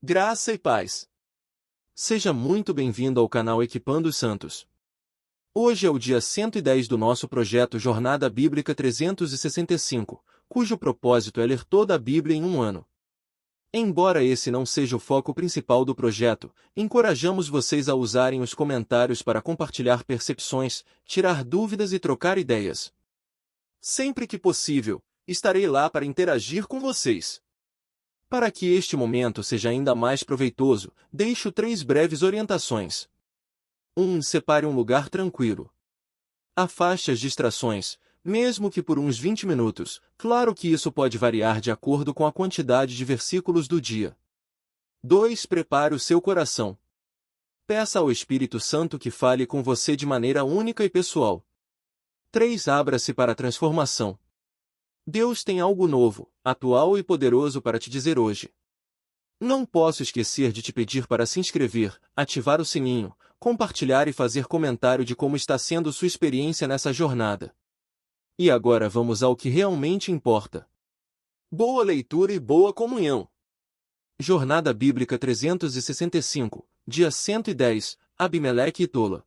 Graça e paz. Seja muito bem-vindo ao canal Equipando os Santos. Hoje é o dia 110 do nosso projeto Jornada Bíblica 365, cujo propósito é ler toda a Bíblia em um ano. Embora esse não seja o foco principal do projeto, encorajamos vocês a usarem os comentários para compartilhar percepções, tirar dúvidas e trocar ideias. Sempre que possível, estarei lá para interagir com vocês. Para que este momento seja ainda mais proveitoso, deixo 3 breves orientações. 1. Separe um lugar tranquilo. Afaste as distrações, mesmo que por uns 20 minutos, claro que isso pode variar de acordo com a quantidade de versículos do dia. 2. Prepare o seu coração. Peça ao Espírito Santo que fale com você de maneira única e pessoal. 3. Abra-se para a transformação. Deus tem algo novo, atual e poderoso para te dizer hoje. Não posso esquecer de te pedir para se inscrever, ativar o sininho, compartilhar e fazer comentário de como está sendo sua experiência nessa jornada. E agora vamos ao que realmente importa. Boa leitura e boa comunhão. Jornada Bíblica 365, dia 110, Abimeleque e Tola.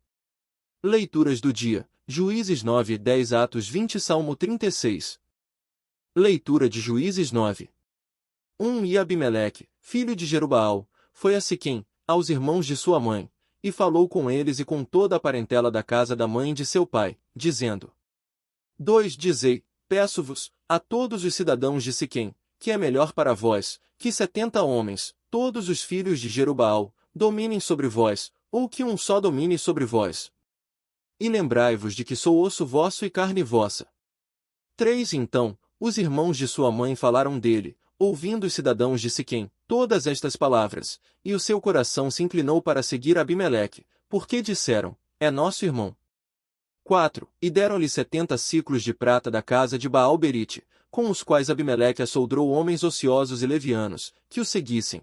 Leituras do dia, Juízes 9 e 10, Atos 20 e Salmo 36. Leitura de Juízes 9. 1. E Abimeleque, filho de Jerubaal, foi a Siquém, aos irmãos de sua mãe, e falou com eles e com toda a parentela da casa da mãe de seu pai, dizendo: 2. Dizei, peço-vos, a todos os cidadãos de Siquém, que é melhor para vós, que 70 homens, todos os filhos de Jerubaal, dominem sobre vós, ou que um só domine sobre vós. E lembrai-vos de que sou osso vosso e carne vossa. 3. Então, os irmãos de sua mãe falaram dele, ouvindo os cidadãos de Siquém todas estas palavras, e o seu coração se inclinou para seguir Abimeleque, porque disseram: é nosso irmão. 4. E deram-lhe 70 siclos de prata da casa de Baal-Berite, com os quais Abimeleque assoldou homens ociosos e levianos, que o seguissem.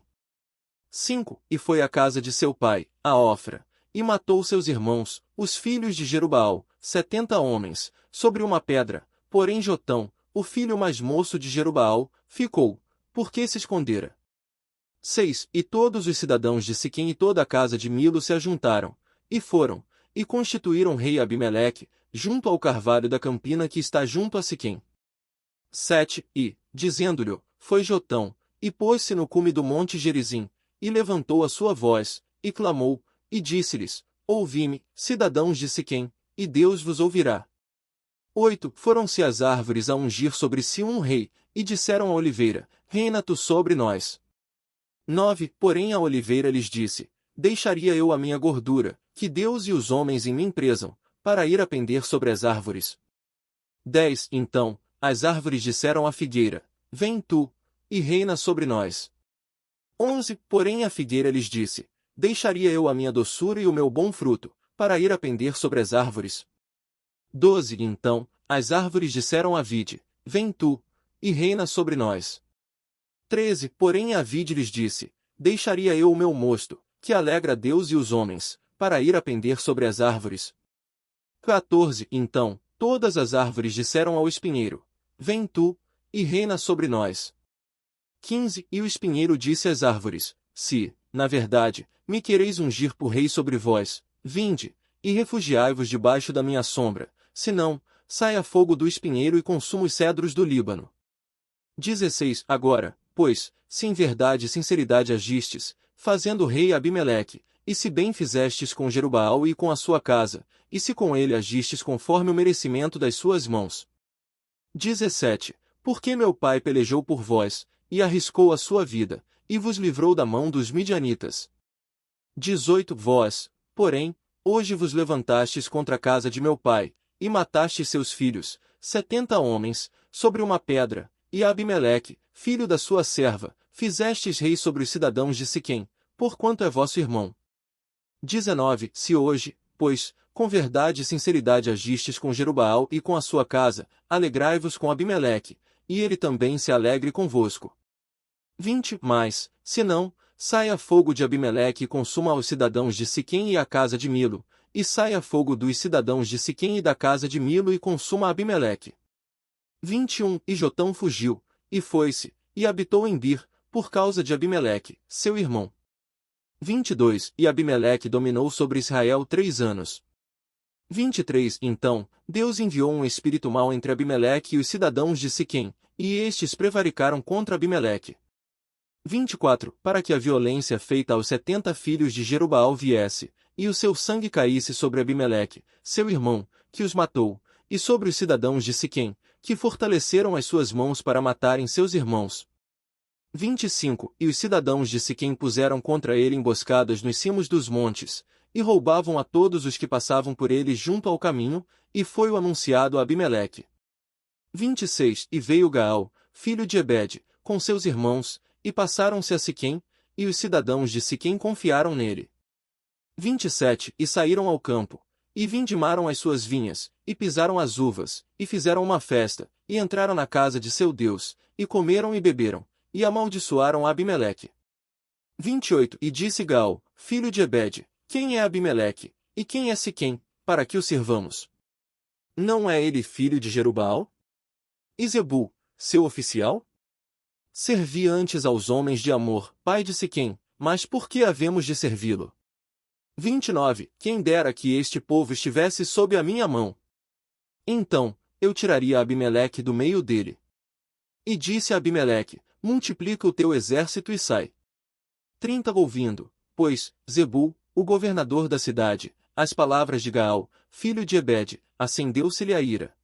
5. E foi à casa de seu pai, a Ofra, e matou seus irmãos, os filhos de Jerubaal, 70 homens, sobre uma pedra, porém Jotão, o filho mais moço de Jerubaal, ficou, porque se escondera. 6. E todos os cidadãos de Siquém e toda a casa de Milo se ajuntaram, e foram, e constituíram rei Abimeleque, junto ao carvalho da campina que está junto a Siquém. 7. E, dizendo-lhe, foi Jotão, e pôs-se no cume do monte Gerizim, e levantou a sua voz, e clamou, e disse-lhes: ouvi-me, cidadãos de Siquém, e Deus vos ouvirá. 8. Foram-se as árvores a ungir sobre si um rei, e disseram à oliveira: reina tu sobre nós. 9. Porém a oliveira lhes disse: deixaria eu a minha gordura, que Deus e os homens em mim prezam, para ir a pender sobre as árvores. 10. Então, as árvores disseram à figueira: vem tu, e reina sobre nós. 11. Porém a figueira lhes disse: deixaria eu a minha doçura e o meu bom fruto, para ir a pender sobre as árvores. 12. Então, as árvores disseram à vide: vem tu, e reina sobre nós. 13. Porém a vide lhes disse: deixaria eu o meu mosto, que alegra Deus e os homens, para ir a pender sobre as árvores. 14. Então, todas as árvores disseram ao espinheiro: vem tu, e reina sobre nós. 15. E o espinheiro disse às árvores: se, na verdade, me quereis ungir por rei sobre vós, vinde, e refugiai-vos debaixo da minha sombra, senão, saia fogo do espinheiro e consuma os cedros do Líbano. 16. Agora, pois, se em verdade e sinceridade agistes, fazendo rei Abimeleque, e se bem fizestes com Jerubaal e com a sua casa, e se com ele agistes conforme o merecimento das suas mãos. 17. Porque meu pai pelejou por vós, e arriscou a sua vida, e vos livrou da mão dos midianitas. 18. Vós, porém, hoje vos levantastes contra a casa de meu pai, e matastes seus filhos, 70 homens, sobre uma pedra, e a Abimeleque, filho da sua serva, fizestes rei sobre os cidadãos de Siquém, porquanto é vosso irmão. 19. Se hoje, pois, com verdade e sinceridade agistes com Jerubaal e com a sua casa, alegrai-vos com Abimeleque, e ele também se alegre convosco. 20. Mas, se não, saia fogo de Abimeleque e consuma aos cidadãos de Siquém e a casa de Milo, e saia fogo dos cidadãos de Siquém e da casa de Milo e consuma Abimeleque. 21. E Jotão fugiu, e foi-se, e habitou em Bir, por causa de Abimeleque, seu irmão. 22. E Abimeleque dominou sobre Israel 3 anos. 23. Então, Deus enviou um espírito mau entre Abimeleque e os cidadãos de Siquém, e estes prevaricaram contra Abimeleque. 24. Para que a violência feita aos 70 filhos de Jerubaal viesse, e o seu sangue caísse sobre Abimeleque, seu irmão, que os matou, e sobre os cidadãos de Siquém, que fortaleceram as suas mãos para matarem seus irmãos. 25. E os cidadãos de Siquém puseram contra ele emboscadas nos cimos dos montes, e roubavam a todos os que passavam por eles junto ao caminho, e foi o anunciado a Abimeleque. 26. E veio Gaal, filho de Ebed, com seus irmãos, e passaram-se a Siquém, e os cidadãos de Siquém confiaram nele. 27. E saíram ao campo, e vindimaram as suas vinhas, e pisaram as uvas, e fizeram uma festa, e entraram na casa de seu Deus, e comeram e beberam, e amaldiçoaram Abimeleque. 28. E disse Gaal, filho de Ebed, quem é Abimeleque, e quem é Siquém, para que o sirvamos? Não é ele filho de Jerubaal? E Zebul, seu oficial? Servi antes aos homens de Amor, pai de Siquém, mas por que havemos de servi-lo? 29. Quem dera que este povo estivesse sob a minha mão. Então, eu tiraria Abimeleque do meio dele. E disse a Abimeleque, multiplica o teu exército e sai. 30. Ouvindo, pois, Zebul, o governador da cidade, as palavras de Gaal, filho de Ebed, acendeu-se-lhe a ira.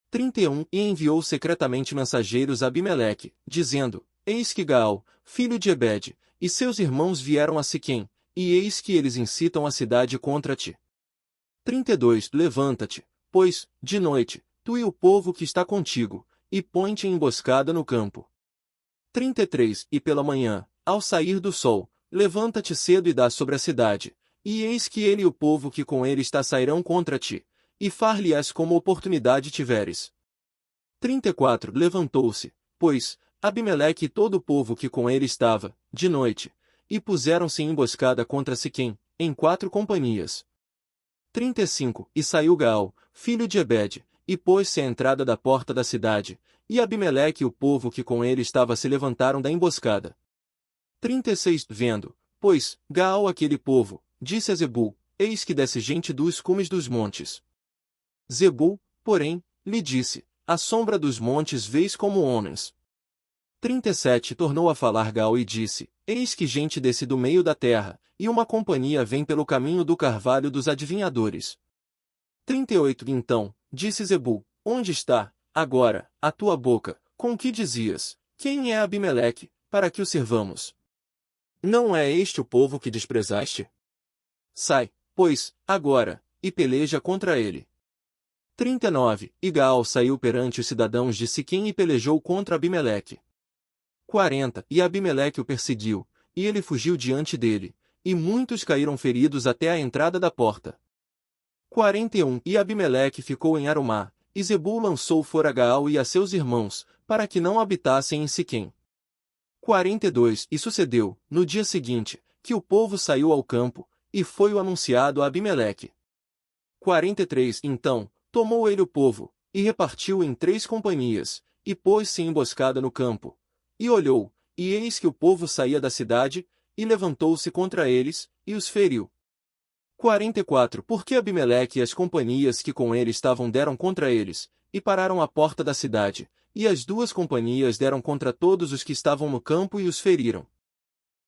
31. E enviou secretamente mensageiros a Abimeleque, dizendo, eis que Gaal, filho de Ebed, e seus irmãos vieram a Siquém, e eis que eles incitam a cidade contra ti. 32. Levanta-te, pois, de noite, tu e o povo que está contigo, e põe-te em emboscada no campo. 33. E pela manhã, ao sair do sol, levanta-te cedo e dá sobre a cidade, e eis que ele e o povo que com ele está sairão contra ti, e far-lhe-ás como oportunidade tiveres. 34. Levantou-se, pois, Abimeleque e todo o povo que com ele estava, de noite, e puseram-se em emboscada contra Siquém, em 4 companhias. 35. E saiu Gaal, filho de Ebed, e pôs-se à entrada da porta da cidade, e Abimeleque e o povo que com ele estava se levantaram da emboscada. 36. Vendo, pois, Gaal aquele povo, disse a Zebul, eis que desce gente dos cumes dos montes. Zebul, porém, lhe disse, à sombra dos montes vês como homens. 37. Tornou a falar Gaal e disse, eis que gente desce do meio da terra, e uma companhia vem pelo caminho do carvalho dos adivinhadores. 38. Então, disse Zebul, onde está, agora, a tua boca, com que dizias, quem é Abimeleque, para que o servamos? Não é este o povo que desprezaste? Sai, pois, agora, e peleja contra ele. 39. E Gaal saiu perante os cidadãos de Siquém e pelejou contra Abimeleque. 40. E Abimeleque o perseguiu, e ele fugiu diante dele, e muitos caíram feridos até a entrada da porta. 41. E Abimeleque ficou em Arumá, e Zebul lançou fora Gaal e a seus irmãos, para que não habitassem em Siquém. 42. E sucedeu, no dia seguinte, que o povo saiu ao campo, e foi o anunciado a Abimeleque. 43. Então, tomou ele o povo, e repartiu em 3 companhias, e pôs-se em emboscada no campo. E olhou, e eis que o povo saía da cidade, e levantou-se contra eles, e os feriu. 44. Porque Abimeleque e as companhias que com ele estavam deram contra eles, e pararam à porta da cidade, e as 2 companhias deram contra todos os que estavam no campo e os feriram.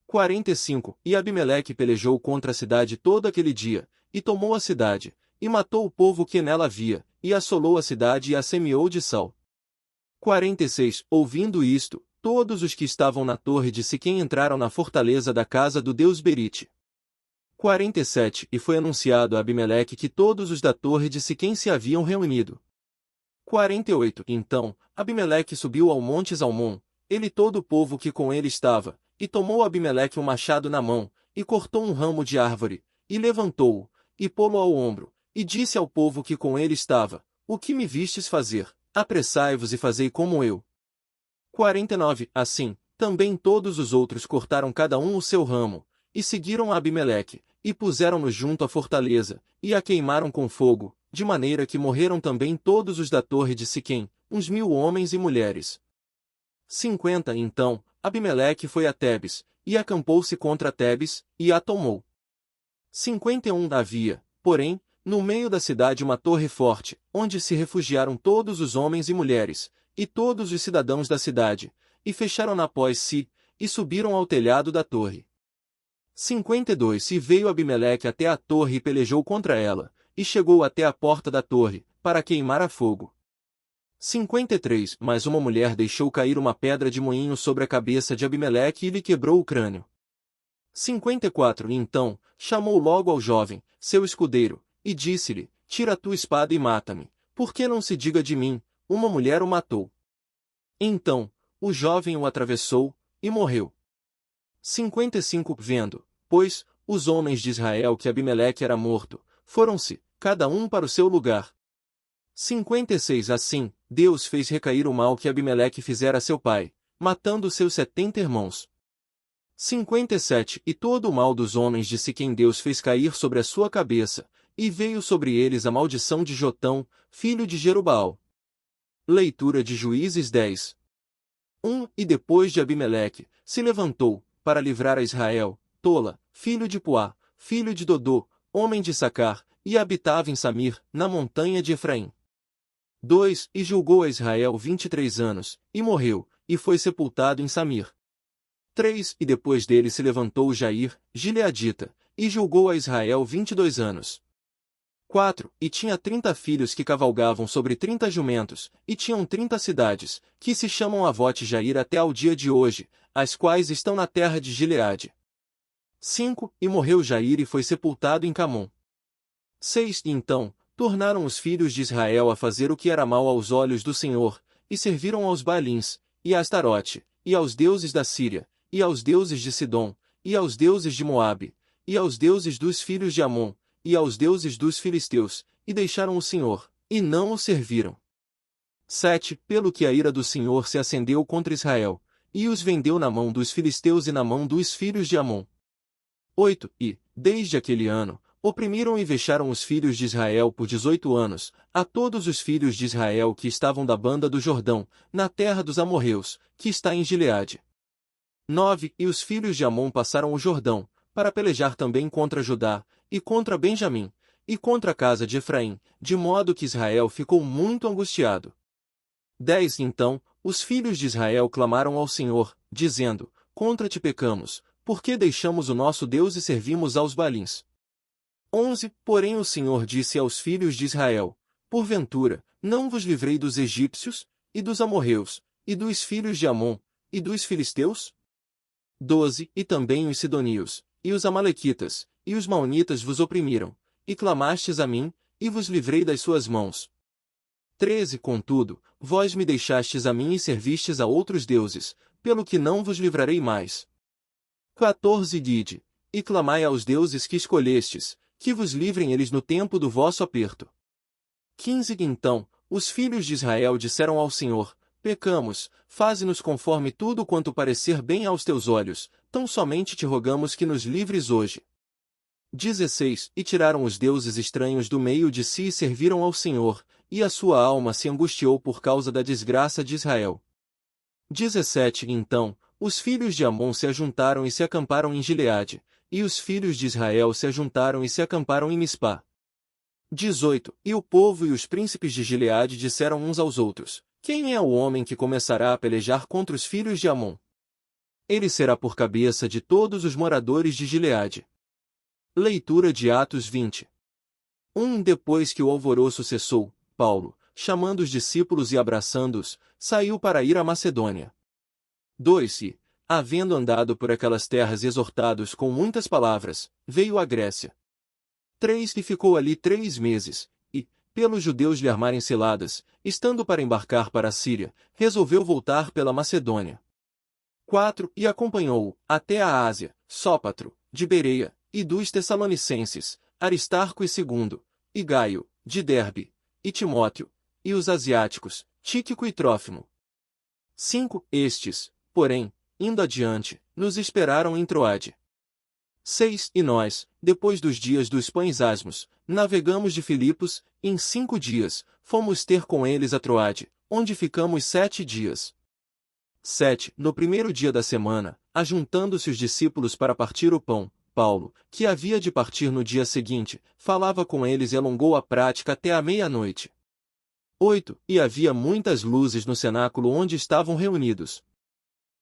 45. E Abimeleque pelejou contra a cidade todo aquele dia, e tomou a cidade, e matou o povo que nela havia, e assolou a cidade e a semeou de sal. 46. Ouvindo isto, todos os que estavam na torre de Siquém entraram na fortaleza da casa do deus Berite. 47. E foi anunciado a Abimeleque que todos os da torre de Siquém se haviam reunido. 48. Então, Abimeleque subiu ao monte Zalmon, ele e todo o povo que com ele estava, e tomou Abimeleque um machado na mão, e cortou um ramo de árvore, e levantou-o, e pô-lo ao ombro, e disse ao povo que com ele estava, o que me vistes fazer, apressai-vos e fazei como eu. 49. Assim, também todos os outros cortaram cada um o seu ramo, e seguiram a Abimeleque, e puseram-no junto à fortaleza, e a queimaram com fogo, de maneira que morreram também todos os da torre de Siquém, uns 1000 homens e mulheres. 50. Então, Abimeleque foi a Tebes, e acampou-se contra Tebes, e a tomou. 51 Havia, porém, no meio da cidade uma torre forte, onde se refugiaram todos os homens e mulheres, e todos os cidadãos da cidade, e fecharam-na após si, e subiram ao telhado da torre. 52 E veio Abimeleque até a torre e pelejou contra ela, e chegou até a porta da torre, para queimar a fogo. 53 Mas uma mulher deixou cair uma pedra de moinho sobre a cabeça de Abimeleque e lhe quebrou o crânio. 54 E então, chamou logo ao jovem, seu escudeiro, e disse-lhe, tira a tua espada e mata-me, porque não se diga de mim, uma mulher o matou. Então, o jovem o atravessou, e morreu. 55 Vendo, pois, os homens de Israel que Abimeleque era morto, foram-se, cada um para o seu lugar. 56 Assim, Deus fez recair o mal que Abimeleque fizera a seu pai, matando seus 70 irmãos. 57 E todo o mal dos homens de Siquém Deus fez cair sobre a sua cabeça, e veio sobre eles a maldição de Jotão, filho de Jerubaal. Leitura de Juízes 10. E depois de Abimeleque, se levantou, para livrar a Israel, Tola, filho de Puá, filho de Dodô, homem de Sacar, e habitava em Samir, na montanha de Efraim. 2 E julgou a Israel 23 anos, e morreu, e foi sepultado em Samir. 3 E depois dele se levantou Jair, gileadita, e julgou a Israel 22 anos. 4 E tinha 30 filhos que cavalgavam sobre 30 jumentos, e tinham 30 cidades, que se chamam Avote Jair até ao dia de hoje, as quais estão na terra de Gileade. 5 E morreu Jair e foi sepultado em Camom. 6 E então, tornaram os filhos de Israel a fazer o que era mal aos olhos do Senhor, e serviram aos Baalins, e a Astarote, e aos deuses da Síria, e aos deuses de Sidom, e aos deuses de Moabe, e aos deuses dos filhos de Amon, e aos deuses dos filisteus, e deixaram o Senhor, e não o serviram. 7 Pelo que a ira do Senhor se acendeu contra Israel, e os vendeu na mão dos filisteus e na mão dos filhos de Amon. 8 E, desde aquele ano, oprimiram e vexaram os filhos de Israel por 18 anos, a todos os filhos de Israel que estavam da banda do Jordão, na terra dos amorreus, que está em Gileade. 9 E os filhos de Amon passaram o Jordão, para pelejar também contra Judá, e contra Benjamim, e contra a casa de Efraim, de modo que Israel ficou muito angustiado. 10 Então, os filhos de Israel clamaram ao Senhor, dizendo, contra ti pecamos, porque deixamos o nosso Deus e servimos aos Baalins. 11 Porém o Senhor disse aos filhos de Israel, porventura, não vos livrei dos egípcios, e dos amorreus, e dos filhos de Amon, e dos filisteus? 12 E também os sidonios, e os amalequitas, e os maonitas vos oprimiram, e clamastes a mim, e vos livrei das suas mãos. 13 Contudo, vós me deixastes a mim e servistes a outros deuses, pelo que não vos livrarei mais. 14 Dide, e clamai aos deuses que escolhestes, que vos livrem eles no tempo do vosso aperto. 15 Então, os filhos de Israel disseram ao Senhor, pecamos, faze-nos conforme tudo quanto parecer bem aos teus olhos, tão somente te rogamos que nos livres hoje. 16 E tiraram os deuses estranhos do meio de si e serviram ao Senhor, e a sua alma se angustiou por causa da desgraça de Israel. 17 E então, os filhos de Amon se ajuntaram e se acamparam em Gileade, e os filhos de Israel se ajuntaram e se acamparam em Mispá. 18 E o povo e os príncipes de Gileade disseram uns aos outros, quem é o homem que começará a pelejar contra os filhos de Amon? Ele será por cabeça de todos os moradores de Gileade. Leitura de Atos 20. Depois que o alvoroço cessou, Paulo, chamando os discípulos e abraçando-os, saiu para ir à Macedônia. 2 E, havendo andado por aquelas terras exortados com muitas palavras, veio à Grécia. 3 E ficou ali 3 meses, e, pelos judeus lhe armarem ciladas, estando para embarcar para a Síria, resolveu voltar pela Macedônia. 4 E acompanhou-o, até a Ásia, Sópatro, de Bereia, e dos Tessalonicenses, Aristarco e II, e Gaio, de Derbe, e Timóteo, e os asiáticos, Tíquico e Trófimo. 5 Estes, porém, indo adiante, nos esperaram em Troade. 6 E nós, depois dos dias dos pães asmos, navegamos de Filipos, e em 5 dias, fomos ter com eles a Troade, onde ficamos 7 dias. 7. No primeiro dia da semana, ajuntando-se os discípulos para partir o pão, Paulo, que havia de partir no dia seguinte, falava com eles e alongou a prática até a meia-noite. 8. E havia muitas luzes no cenáculo onde estavam reunidos.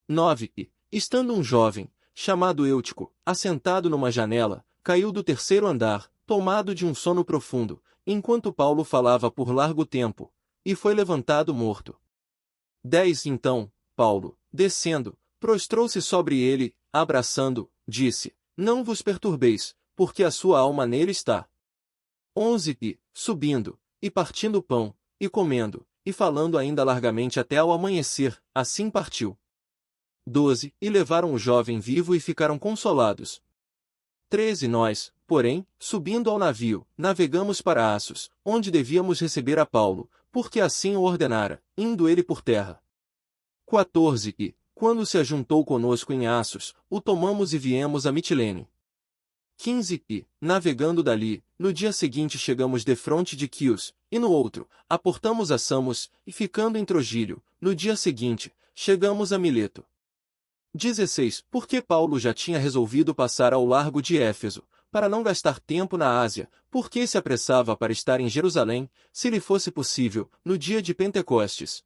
9. E, estando um jovem, chamado Eutico, assentado numa janela, caiu do terceiro andar, tomado de um sono profundo, enquanto Paulo falava por largo tempo, e foi levantado morto. 10. Então, Paulo, descendo, prostrou-se sobre ele, abraçando, disse: Não vos perturbeis, porque a sua alma nele está. 11. E, subindo, e partindo o pão, e comendo, e falando ainda largamente até ao amanhecer, assim partiu. 12. E levaram o jovem vivo e ficaram consolados. 13. Nós, porém, subindo ao navio, navegamos para Assos, onde devíamos receber a Paulo, porque assim o ordenara, indo ele por terra. 14. E, quando se ajuntou conosco em Assos, o tomamos e viemos a Mitilene. 15. E, navegando dali, no dia seguinte chegamos defronte de Quios, e no outro, aportamos a Samos, e ficando em Trogílio, no dia seguinte, chegamos a Mileto. 16. Porque Paulo já tinha resolvido passar ao largo de Éfeso, para não gastar tempo na Ásia, porque se apressava para estar em Jerusalém, se lhe fosse possível, no dia de Pentecostes.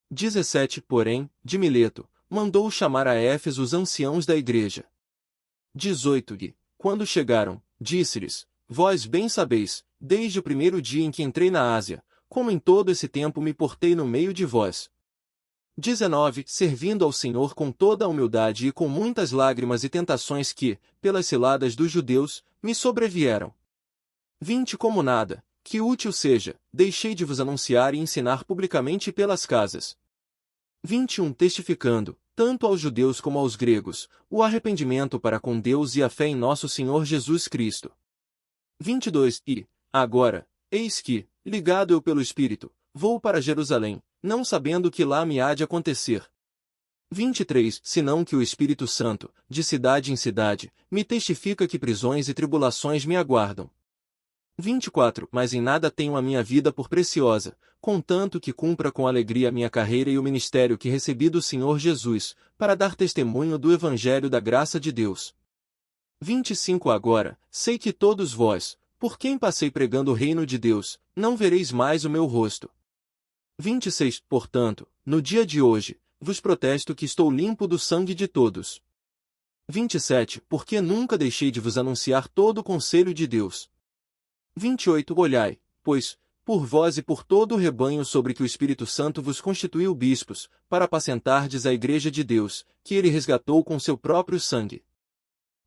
17. Porém, de Mileto, mandou chamar a Éfeso os anciãos da igreja. 18. E, quando chegaram, disse-lhes: Vós bem sabeis, desde o primeiro dia em que entrei na Ásia, como em todo esse tempo me portei no meio de vós. 19. Servindo ao Senhor com toda a humildade e com muitas lágrimas e tentações que, pelas ciladas dos judeus, me sobrevieram. 20. Como nada, que útil seja, deixei de vos anunciar e ensinar publicamente pelas casas. 21. Testificando, tanto aos judeus como aos gregos, o arrependimento para com Deus e a fé em nosso Senhor Jesus Cristo. 22. E, agora, eis que, ligado eu pelo Espírito, vou para Jerusalém, não sabendo o que lá me há de acontecer. 23. Senão que o Espírito Santo, de cidade em cidade, me testifica que prisões e tribulações me aguardam. 24. Mas em nada tenho a minha vida por preciosa, contanto que cumpra com alegria a minha carreira e o ministério que recebi do Senhor Jesus, para dar testemunho do Evangelho da graça de Deus. 25. Agora, sei que todos vós, por quem passei pregando o reino de Deus, não vereis mais o meu rosto. 26. Portanto, no dia de hoje, vos protesto que estou limpo do sangue de todos. 27. Porque nunca deixei de vos anunciar todo o conselho de Deus. 28. Olhai, pois, por vós e por todo o rebanho sobre que o Espírito Santo vos constituiu bispos, para apacentardes a igreja de Deus, que ele resgatou com seu próprio sangue.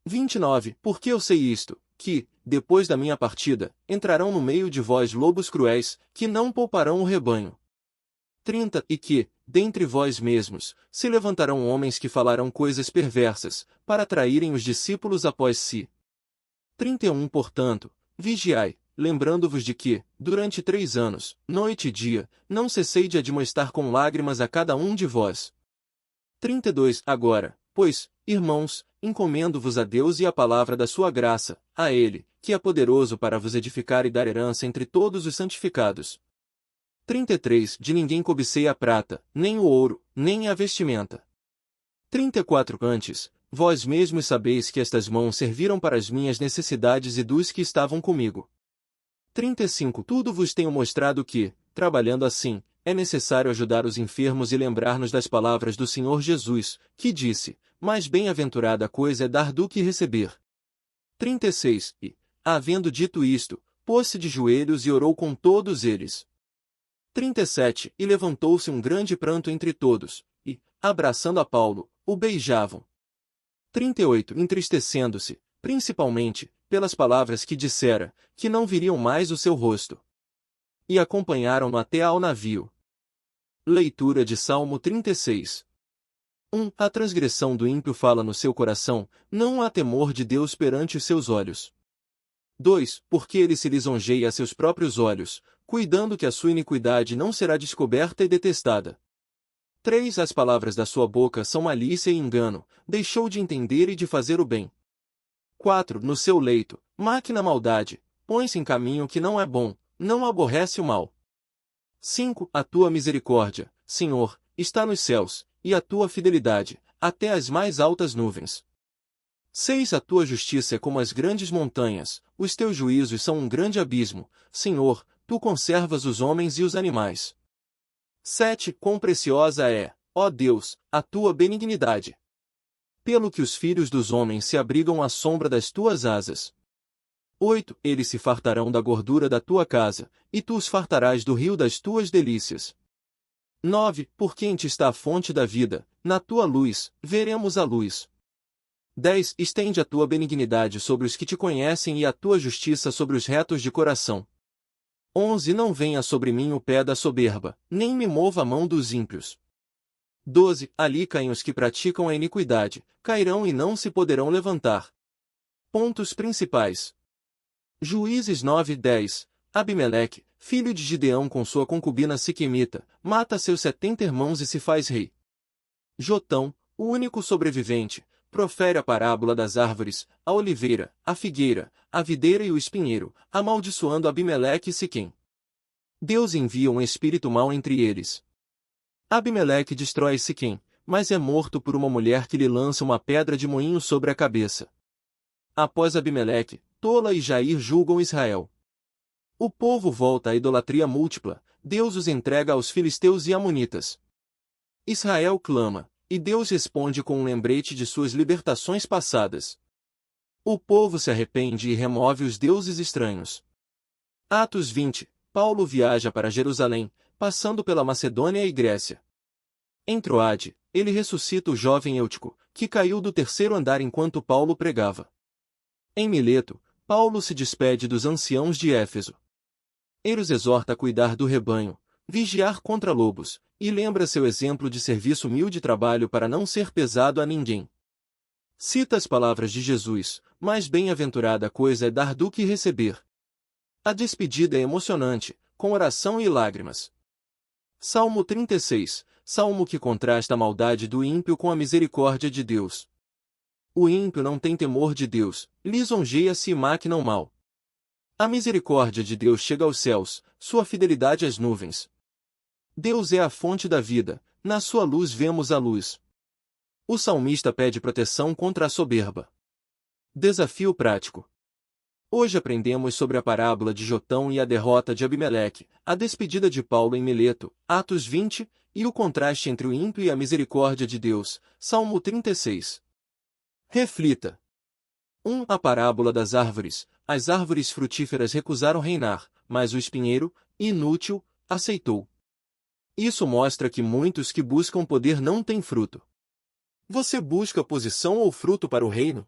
29. Porque eu sei isto, que, depois da minha partida, entrarão no meio de vós lobos cruéis, que não pouparão o rebanho. 30. E que, dentre vós mesmos, se levantarão homens que falarão coisas perversas, para atraírem os discípulos após si. 31. Portanto, vigiai, lembrando-vos de que, durante 3 anos, noite e dia, não cessei de admoestar com lágrimas a cada um de vós. 32. Agora, pois, irmãos, encomendo-vos a Deus e à palavra da sua graça, a Ele, que é poderoso para vos edificar e dar herança entre todos os santificados. 33. De ninguém cobicei a prata, nem o ouro, nem a vestimenta. 34. Antes, vós mesmos sabeis que estas mãos serviram para as minhas necessidades e dos que estavam comigo. 35. Tudo vos tenho mostrado que, trabalhando assim, é necessário ajudar os enfermos e lembrar-nos das palavras do Senhor Jesus, que disse: mais bem-aventurada coisa é dar do que receber. 36. E, havendo dito isto, pôs-se de joelhos e orou com todos eles. 37. E levantou-se um grande pranto entre todos, e, abraçando a Paulo, o beijavam. 38. Entristecendo-se, principalmente, pelas palavras que dissera, que não viriam mais o seu rosto. E acompanharam-no até ao navio. Leitura de Salmo 36. 1. A transgressão do ímpio fala no seu coração, não há temor de Deus perante os seus olhos. 2. Porque ele se lisonjeia a seus próprios olhos, cuidando que a sua iniquidade não será descoberta e detestada. 3. As palavras da sua boca são malícia e engano, deixou de entender e de fazer o bem. 4. No seu leito, máquina a maldade, põe-se em caminho que não é bom, não aborrece o mal. 5. A tua misericórdia, Senhor, está nos céus, e a tua fidelidade, até as mais altas nuvens. 6. A tua justiça é como as grandes montanhas, os teus juízos são um grande abismo, Senhor, tu conservas os homens e os animais. 7. Quão preciosa é, ó Deus, a tua benignidade! Pelo que os filhos dos homens se abrigam à sombra das tuas asas. 8. Eles se fartarão da gordura da tua casa, e tu os fartarás do rio das tuas delícias. 9. Por quem te está a fonte da vida, na tua luz, veremos a luz. 10. Estende a tua benignidade sobre os que te conhecem e a tua justiça sobre os retos de coração. 11. Não venha sobre mim o pé da soberba, nem me mova a mão dos ímpios. 12. Ali caem os que praticam a iniquidade, cairão e não se poderão levantar. Pontos principais. Juízes 9:10. Abimeleque, filho de Gideão com sua concubina Siquemita, mata seus 70 irmãos e se faz rei. Jotão, o único sobrevivente, profere a parábola das árvores, a oliveira, a figueira, a videira e o espinheiro, amaldiçoando Abimeleque e Siquém. Deus envia um espírito mau entre eles. Abimeleque destrói Siquém, mas é morto por uma mulher que lhe lança uma pedra de moinho sobre a cabeça. Após Abimeleque, Tola e Jair julgam Israel. O povo volta à idolatria múltipla, Deus os entrega aos filisteus e amonitas. Israel clama, e Deus responde com um lembrete de suas libertações passadas. O povo se arrepende e remove os deuses estranhos. Atos 20. Paulo viaja para Jerusalém, passando pela Macedônia e Grécia. Em Troade, ele ressuscita o jovem Eutico, que caiu do terceiro andar enquanto Paulo pregava. Em Mileto, Paulo se despede dos anciãos de Éfeso. Ele os exorta a cuidar do rebanho, vigiar contra lobos, e lembra seu exemplo de serviço humilde e trabalho para não ser pesado a ninguém. Cita as palavras de Jesus, mais bem-aventurada coisa é dar do que receber. A despedida é emocionante, com oração e lágrimas. Salmo 36, salmo que contrasta a maldade do ímpio com a misericórdia de Deus. O ímpio não tem temor de Deus, lisonjeia-se e maquina o mal. A misericórdia de Deus chega aos céus, sua fidelidade às nuvens. Deus é a fonte da vida, na sua luz vemos a luz. O salmista pede proteção contra a soberba. Desafio prático. Hoje aprendemos sobre a parábola de Jotão e a derrota de Abimeleque, a despedida de Paulo em Mileto, Atos 20, e o contraste entre o ímpio e a misericórdia de Deus, Salmo 36. Reflita. 1. A parábola das árvores. As árvores frutíferas recusaram reinar, mas o espinheiro, inútil, aceitou. Isso mostra que muitos que buscam poder não têm fruto. Você busca posição ou fruto para o reino?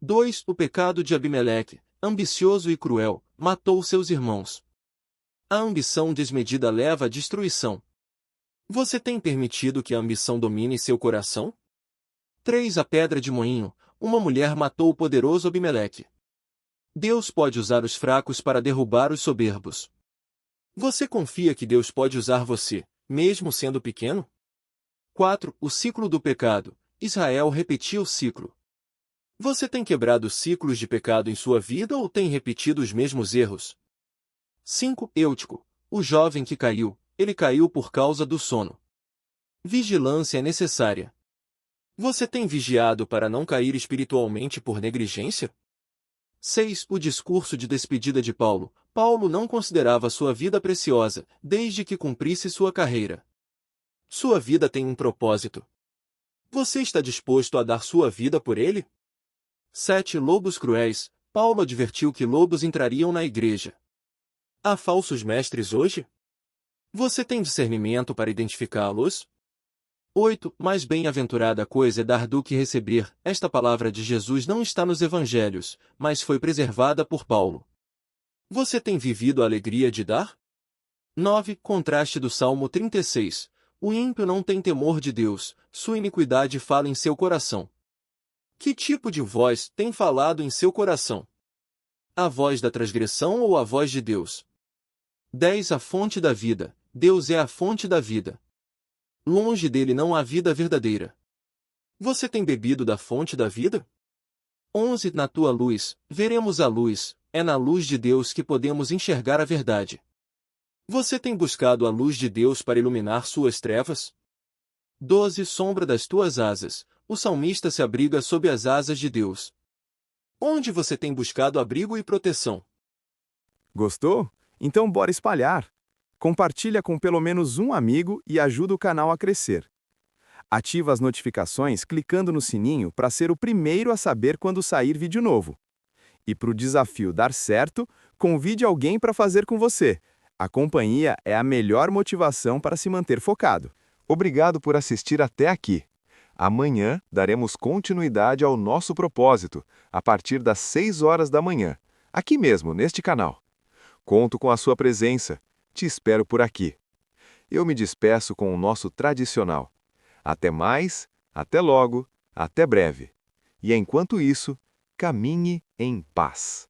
2. O pecado de Abimeleque, ambicioso e cruel, matou seus irmãos. A ambição desmedida leva à destruição. Você tem permitido que a ambição domine seu coração? 3. A pedra de moinho. Uma mulher matou o poderoso Abimeleque. Deus pode usar os fracos para derrubar os soberbos. Você confia que Deus pode usar você, mesmo sendo pequeno? 4. O ciclo do pecado. Israel repetia o ciclo. Você tem quebrado ciclos de pecado em sua vida ou tem repetido os mesmos erros? 5. Eutico. O jovem que caiu, ele caiu por causa do sono. Vigilância é necessária. Você tem vigiado para não cair espiritualmente por negligência? 6. O discurso de despedida de Paulo. Paulo não considerava sua vida preciosa, desde que cumprisse sua carreira. Sua vida tem um propósito. Você está disposto a dar sua vida por ele? 7. Lobos cruéis. Paulo advertiu que lobos entrariam na igreja. Há falsos mestres hoje? Você tem discernimento para identificá-los? 8. Mais bem-aventurada coisa é dar do que receber. Esta palavra de Jesus não está nos evangelhos, mas foi preservada por Paulo. Você tem vivido a alegria de dar? 9. Contraste do Salmo 36. O ímpio não tem temor de Deus, sua iniquidade fala em seu coração. Que tipo de voz tem falado em seu coração? A voz da transgressão ou a voz de Deus? 10. A fonte da vida. Deus é a fonte da vida. Longe dele não há vida verdadeira. Você tem bebido da fonte da vida? 11. Na tua luz, veremos a luz, é na luz de Deus que podemos enxergar a verdade. Você tem buscado a luz de Deus para iluminar suas trevas? 12 Sombra das tuas asas. O salmista se abriga sob as asas de Deus. Onde você tem buscado abrigo e proteção? Gostou? Então bora espalhar. Compartilha com pelo menos um amigo e ajuda o canal a crescer. Ativa as notificações clicando no sininho para ser o primeiro a saber quando sair vídeo novo. E para o desafio dar certo, convide alguém para fazer com você. A companhia é a melhor motivação para se manter focado. Obrigado por assistir até aqui. Amanhã daremos continuidade ao nosso propósito, a partir das 6 horas da manhã, aqui mesmo, neste canal. Conto com a sua presença. Te espero por aqui. Eu me despeço com o nosso tradicional. Até mais, até logo, até breve. E enquanto isso, caminhe em paz.